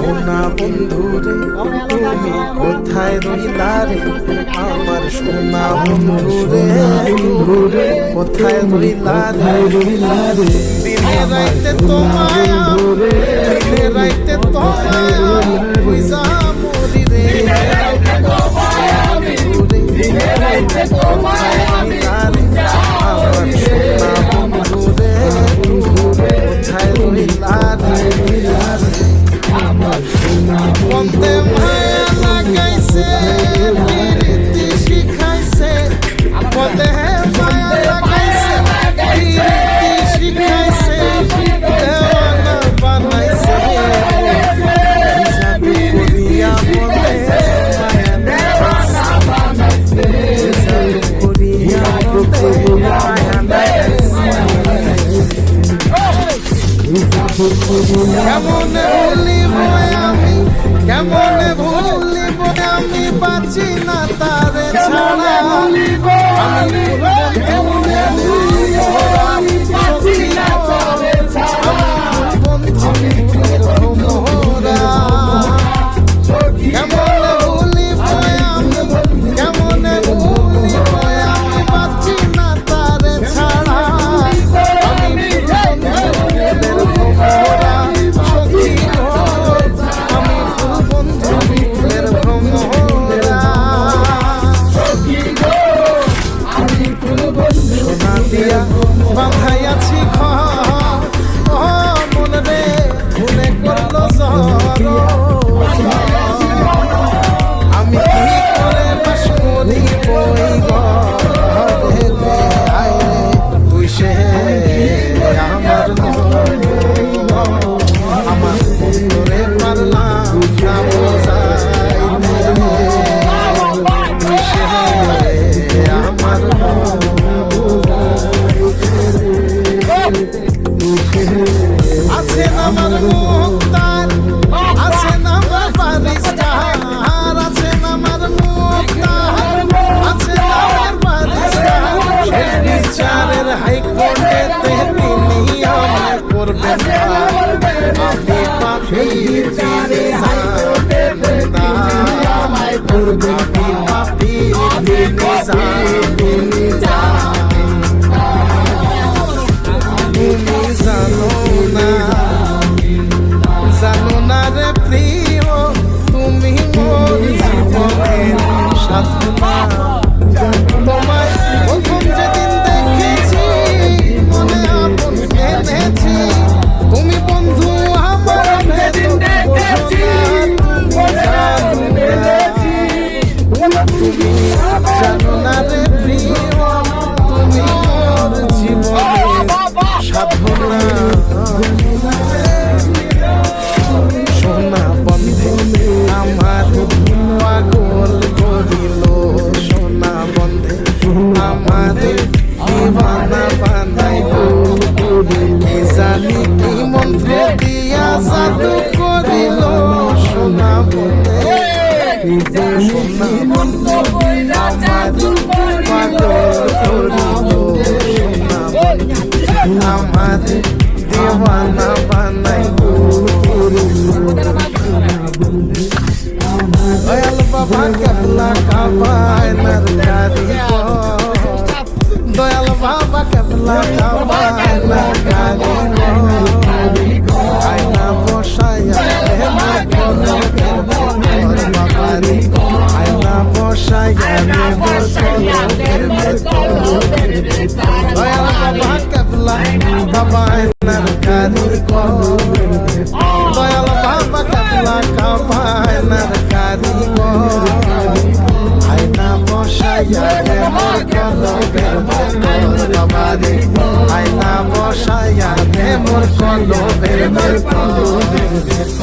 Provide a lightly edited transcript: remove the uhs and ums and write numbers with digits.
সোনা বন্ধু রে তুমি কোথায় রইলা রে আমার সোনা বন্ধু রে কোথায় রইলা রে দিনে রাইতে তোমায় দিনে রাইতে তোমায় কইসা মরি রে দিনে রাইতে তোমায় রইলা রে আমার সোনা বন্ধু রে কোথায় রইলা রে বন্দে মায়া লাগাইছে প্রীতি শিখাইছে বন্দে মায়া লাগাইছে প্রীতি শিখাইছে দেওয়ানা বানাইছে জাদু করিয়া বন্দে মায়া লাগাইছে জাদু করিয়া বন্দে মায়া লাগাইছে কেমনে ভুলিব আমি কেমনে ভুলিব আমি বাঁচি না তারে ছাড়া আমি কেমনে ভুলিব আমি বাঁচি না তারে ছাড়া বন্ধুর ভোমরা কেমনে ভুলিব আমি কেমনে ভুলিব আমি বাঁচি না তারে ছাড়া আমি বাঁধাইয়াছি ঘর ও মন রে ভুলে করলো আমি কি করে বাস করি বই ঘরে আয় তুই সে আমার আমার বন্ধুরে পারলাম না বোঝাইতে তুই সে আমার আছেন আমার মুক্তার আছেন আমার বারিস্তার আছেন আমার মুক্তার আছেন আমার বারিস্তার শেষ বিচারের হাইকোর্টেতে তিনি আমায় করবেন আমি পাপি তিনি জানেন না আমি পাপি তিনি জানো না রে প্রিয় তুমি মোর জীবনের সাধনা তোমায় প্রথম যেদিন দেখেছি মনে আপন এনেছি তুমি বন্ধু আমার ভেতর তুমি জানো না রে প্রিয় তুমি মোর জীবনের সাধনা সোনা বন্ধে আমার পাগল করিল সোনা বন্ধে আমার দিওয়ানা বানাইল কি জানি কি মন্ত্র দিয়া জাদু করিল সোনা বন্ধে সোনা বন্ধে আমার পাগল করিল সোনা বন্ধে আমার দিওয়ানা বানাইল দয়াল বাবা কেবলা কাবায় নারকারি দয়াল বাবা কেবলা কাবায় নারকারি আয়না বসায়া আমার কলকের ভেতর বাবারি আয়না বসায়া আমার কলকের ভেতর দয়াল বাবা কেবলা কাবায় নারকারি দয়াল বাবা কেবলা কাবায় নারকারি আয়না বসায়া আমার কলকের ভেতর বাবারি আয়না বসায়া আমার কলকের ভেতর